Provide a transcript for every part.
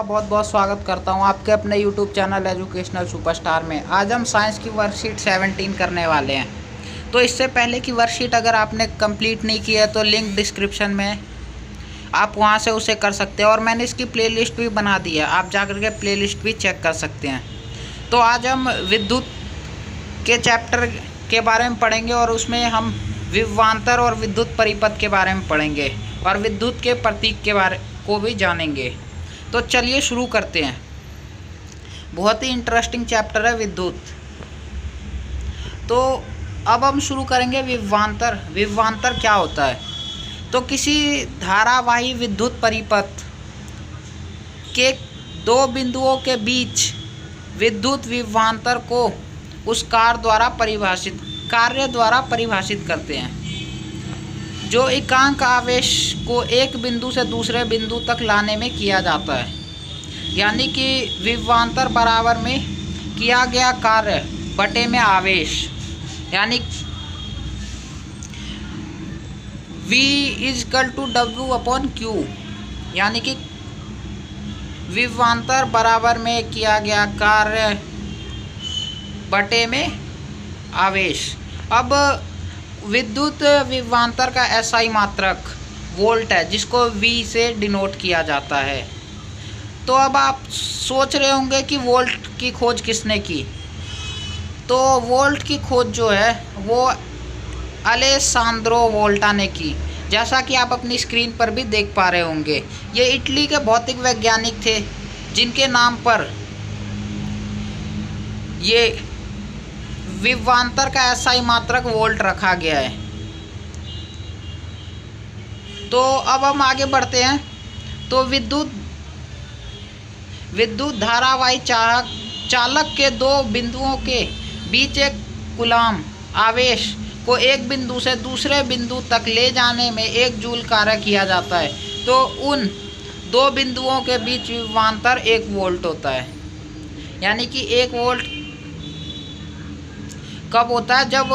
आपका बहुत बहुत स्वागत करता हूं आपके अपने YouTube चैनल एजुकेशनल सुपरस्टार में। आज हम साइंस की वर्कशीट 17 करने वाले हैं। तो इससे पहले की वर्कशीट अगर आपने कंप्लीट नहीं की है तो लिंक डिस्क्रिप्शन में, आप वहां से उसे कर सकते हैं। और मैंने इसकी प्लेलिस्ट भी बना दी है, आप जाकर के प्लेलिस्ट भी चेक कर सकते हैं। तो आज हम विद्युत के चैप्टर के बारे में पढ़ेंगे और उसमें हम विभवांतर और विद्युत परिपथ के बारे में पढ़ेंगे और विद्युत के प्रतीक के बारे को भी जानेंगे। तो चलिए शुरू करते हैं। बहुत ही इंटरेस्टिंग चैप्टर है विद्युत। तो अब हम शुरू करेंगे विभवांतर। विभवांतर क्या होता है? तो किसी धारावाही विद्युत परिपथ के दो बिंदुओं के बीच विद्युत विभवांतर को उस कार्य द्वारा परिभाषित करते हैं जो एकांक आवेश को एक बिंदु से दूसरे बिंदु तक लाने में किया जाता है। यानी कि विभवांतर बराबर में किया गया कार्य बटे में आवेश, यानी V = W/Q, यानी कि विभवांतर बराबर में किया गया कार्य बटे में आवेश। अब विद्युत विभवांतर का SI मात्रक वोल्ट है, जिसको V से डिनोट किया जाता है। तो अब आप सोच रहे होंगे कि वोल्ट की खोज किसने की? तो वोल्ट की खोज जो है वो अलेसांद्रो वोल्टा ने की, जैसा कि आप अपनी स्क्रीन पर भी देख पा रहे होंगे। ये इटली के भौतिक वैज्ञानिक थे जिनके नाम पर ये विभवांतर का SI मात्रक वोल्ट रखा गया है। तो अब हम आगे बढ़ते हैं। तो विद्युत धारावाही चालक के दो बिंदुओं के बीच एक कूलाम आवेश को एक बिंदु से दूसरे बिंदु तक ले जाने में 1 जूल कार्य किया जाता है। तो उन दो बिंदुओं के बीच विभवांतर 1 वोल्ट होता है। यानी कि 1 वोल्ट कब होता है? जब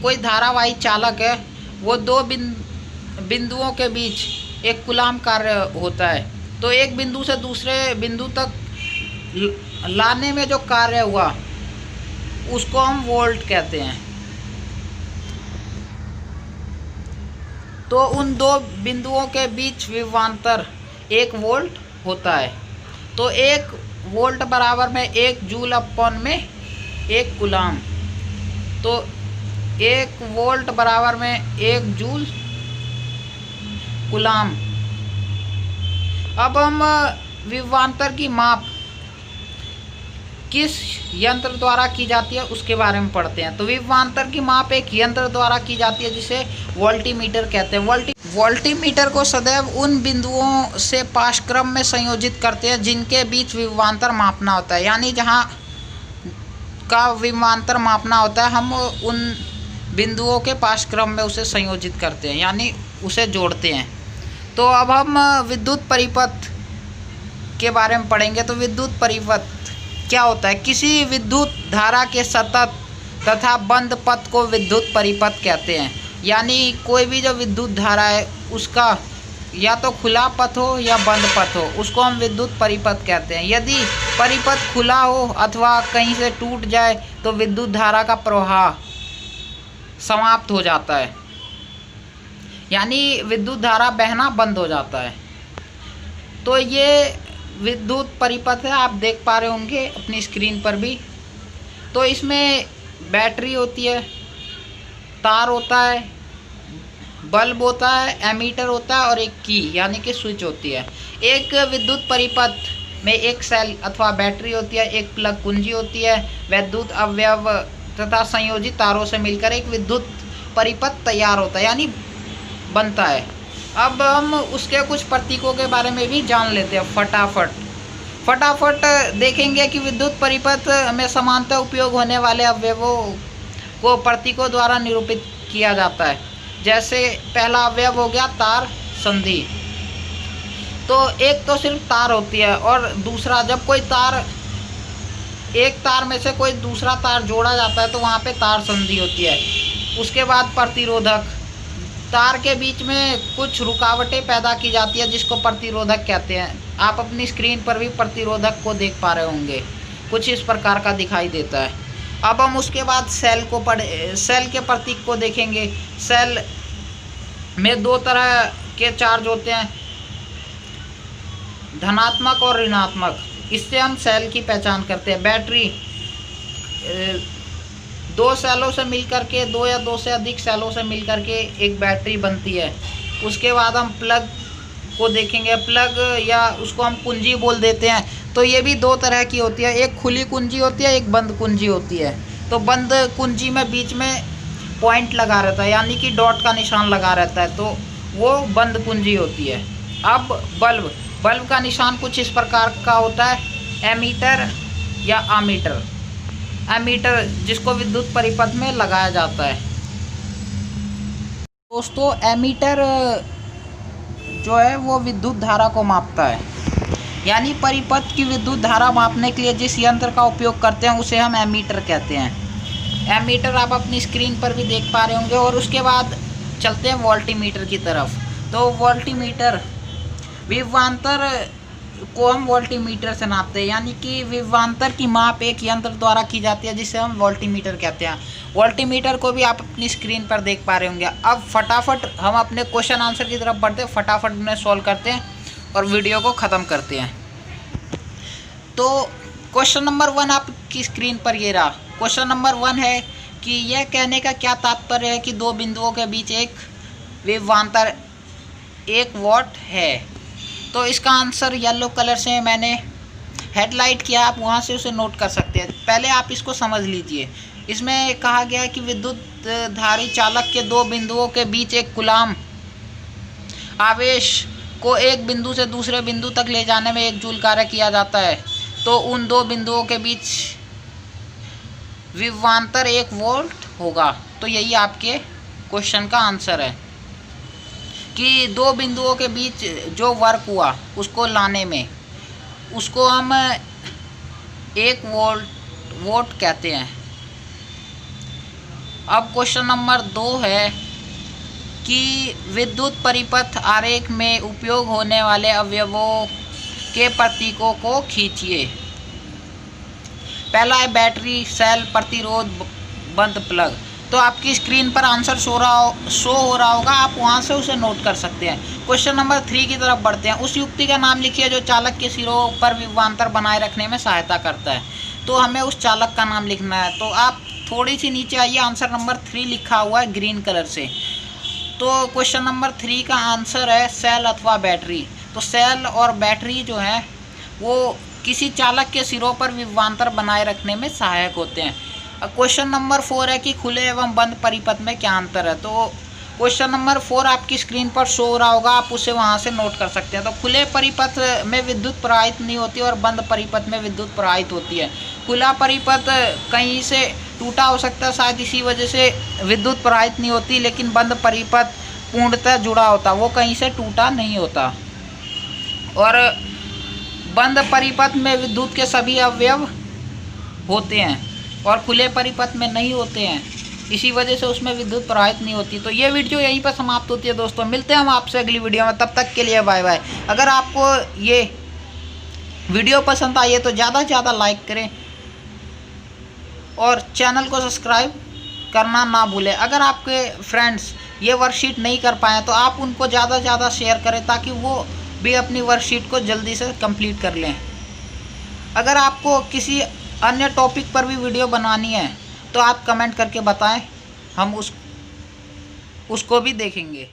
कोई धारावाही चालक है, वो दो बिंदुओं के बीच एक कूलाम कार्य होता है। तो एक बिंदु से दूसरे बिंदु तक लाने में जो कार्य हुआ उसको हम वोल्ट कहते हैं। तो उन दो बिंदुओं के बीच विभवांतर 1 वोल्ट होता है। तो 1 वोल्ट बराबर में 1 जूल/में 1 कूलाम। तो 1 वोल्ट बराबर में 1 जूल कूलाम। अब हम विभवांतर की माप किस यंत्र द्वारा की जाती है उसके बारे में पढ़ते हैं। तो विभवांतर की माप एक यंत्र द्वारा की जाती है जिसे वोल्टीमीटर कहते हैं। वोल्टीमीटर को सदैव उन बिंदुओं से पाशक्रम में संयोजित करते हैं जिनके बीच विभवांतर मापना होता है। यानी जहाँ का विभवांतर मापना होता है, हम उन बिंदुओं के पाशक्रम में उसे संयोजित करते हैं, यानी उसे जोड़ते हैं। तो अब हम विद्युत परिपथ के बारे में पढ़ेंगे। तो विद्युत परिपथ क्या होता है? किसी विद्युत धारा के सतत तथा बंद पथ को विद्युत परिपथ कहते हैं। यानी कोई भी जो विद्युत धारा है उसका या तो खुला पथ हो या बंद पथ हो, उसको हम विद्युत परिपथ कहते हैं। यदि परिपथ खुला हो अथवा कहीं से टूट जाए तो विद्युत धारा का प्रवाह समाप्त हो जाता है, यानी विद्युत धारा बहना बंद हो जाता है। तो ये विद्युत परिपथ है, आप देख पा रहे होंगे अपनी स्क्रीन पर भी। तो इसमें बैटरी होती है, तार होता है, बल्ब होता है, एमीटर होता है और एक की यानी कि स्विच होती है। एक विद्युत परिपथ में एक सेल अथवा बैटरी होती है, एक प्लग कुंजी होती है, वैद्युत अवयव तथा संयोजित तारों से मिलकर एक विद्युत परिपथ तैयार होता है, यानी बनता है। अब हम उसके कुछ प्रतीकों के बारे में भी जान लेते हैं फटाफट देखेंगे कि विद्युत परिपथ में समानतः उपयोग होने वाले अवयवों को प्रतीकों द्वारा निरूपित किया जाता है। जैसे पहला अवयव हो गया तार संधि। तो एक तो सिर्फ तार होती है और दूसरा, जब कोई तार, एक तार में से कोई दूसरा तार जोड़ा जाता है तो वहाँ पे तार संधि होती है। उसके बाद प्रतिरोधक, तार के बीच में कुछ रुकावटें पैदा की जाती है जिसको प्रतिरोधक कहते हैं। आप अपनी स्क्रीन पर भी प्रतिरोधक को देख पा रहे होंगे, कुछ इस प्रकार का दिखाई देता है। अब हम उसके बाद सेल के प्रतीक को देखेंगे। सेल में दो तरह के चार्ज होते हैं, धनात्मक और ऋणात्मक। इससे हम सेल की पहचान करते हैं। बैटरी दो सेलों से मिलकर के, दो या दो से अधिक सेलों से मिलकर के एक बैटरी बनती है। उसके बाद हम प्लग को देखेंगे। प्लग या उसको हम कुंजी बोल देते हैं। तो ये भी दो तरह की होती है, एक खुली कुंजी होती है, एक बंद कुंजी होती है। तो बंद कुंजी में बीच में पॉइंट लगा रहता है, यानी कि डॉट का निशान लगा रहता है, तो वो बंद कुंजी होती है। अब बल्ब का निशान कुछ इस प्रकार का होता है, एमीटर या आमीटर। एमीटर जिसको विद्युत परिपथ में लगाया जाता है। दोस्तों, एमीटर जो है वो विद्युत धारा को मापता है, यानी परिपथ की विद्युत धारा मापने के लिए जिस यंत्र का उपयोग करते हैं उसे हम एमीटर कहते हैं। एमीटर आप अपनी स्क्रीन पर भी देख पा रहे होंगे। और उसके बाद चलते हैं वोल्टीमीटर की तरफ। तो वोल्टीमीटर, विभवांतर को हम वोल्टीमीटर से नापते हैं, यानी कि विभवांतर की माप एक यंत्र द्वारा की जाती है जिसे हम वोल्टीमीटर कहते हैं। वोल्टीमीटर को भी आप अपनी स्क्रीन पर देख पा रहे होंगे। अब फटाफट हम अपने क्वेश्चन आंसर की तरफ बढ़ते हैं, फटाफट उन्हें सॉल्व करते हैं और वीडियो को ख़त्म करते हैं। तो क्वेश्चन नंबर 1 आपकी स्क्रीन पर ये रहा। क्वेश्चन नंबर 1 है कि यह कहने का क्या तात्पर्य है कि दो बिंदुओं के बीच एक विभवांतर 1 वॉट है। तो इसका आंसर येलो कलर से मैंने हेडलाइट किया, आप वहाँ से उसे नोट कर सकते हैं। पहले आप इसको समझ लीजिए। इसमें कहा गया है कि विद्युत धारी चालक के दो बिंदुओं के बीच एक कूलाम आवेश को एक बिंदु से दूसरे बिंदु तक ले जाने में 1 जूल कार्य किया जाता है। तो उन दो बिंदुओं के बीच विभवांतर 1 वोल्ट होगा। तो यही आपके क्वेश्चन का आंसर है कि दो बिंदुओं के बीच जो वर्क हुआ उसको लाने में, उसको हम 1 वोल्ट कहते हैं। अब क्वेश्चन नंबर 2 है कि विद्युत परिपथ आरेख में उपयोग होने वाले अवयवों के प्रतीकों को खींचिए। पहला है बैटरी, सेल, प्रतिरोध, बंद, प्लग। तो आपकी स्क्रीन पर आंसर शो हो रहा होगा, आप वहां से उसे नोट कर सकते हैं। क्वेश्चन नंबर 3 की तरफ बढ़ते हैं। उस युक्ति का नाम लिखिए जो चालक के सिरों पर विभवांतर बनाए रखने में सहायता करता है। तो हमें उस चालक का नाम लिखना है। तो आप थोड़ी सी नीचे आइए, आंसर नंबर 3 लिखा हुआ है ग्रीन कलर से। तो क्वेश्चन नंबर 3 का आंसर है सेल अथवा बैटरी। तो सेल और बैटरी जो है वो किसी चालक के सिरों पर विभवांतर बनाए रखने में सहायक होते हैं। क्वेश्चन नंबर 4 है कि खुले एवं बंद परिपथ में क्या अंतर है। तो क्वेश्चन नंबर 4 आपकी स्क्रीन पर शो हो रहा होगा, आप उसे वहां से नोट कर सकते हैं। तो खुले परिपथ में विद्युत प्रवाहित नहीं होती और बंद परिपथ में विद्युत प्रवाहित होती है। खुला परिपथ कहीं से टूटा हो सकता है, शायद इसी वजह से विद्युत प्रवाहित नहीं होती, लेकिन बंद परिपथ पूर्णतः जुड़ा होता, वो कहीं से टूटा नहीं होता। और बंद परिपथ में विद्युत के सभी अवयव होते हैं और खुले परिपथ में नहीं होते हैं, इसी वजह से उसमें विद्युत प्रवाहित नहीं होती। तो ये वीडियो यहीं पर समाप्त होती है दोस्तों। मिलते हैं हम आपसे अगली वीडियो में, तब तक के लिए बाय बाय। अगर आपको ये वीडियो पसंद आई है तो ज़्यादा से ज़्यादा लाइक करें और चैनल को सब्सक्राइब करना ना भूलें। अगर आपके फ्रेंड्स ये वर्कशीट नहीं कर पाए तो आप उनको ज़्यादा से ज़्यादा शेयर करें ताकि वो भी अपनी वर्कशीट को जल्दी से कंप्लीट कर लें। अगर आपको किसी अन्य टॉपिक पर भी वीडियो बनानी है तो आप कमेंट करके बताएं, हम उसको भी देखेंगे।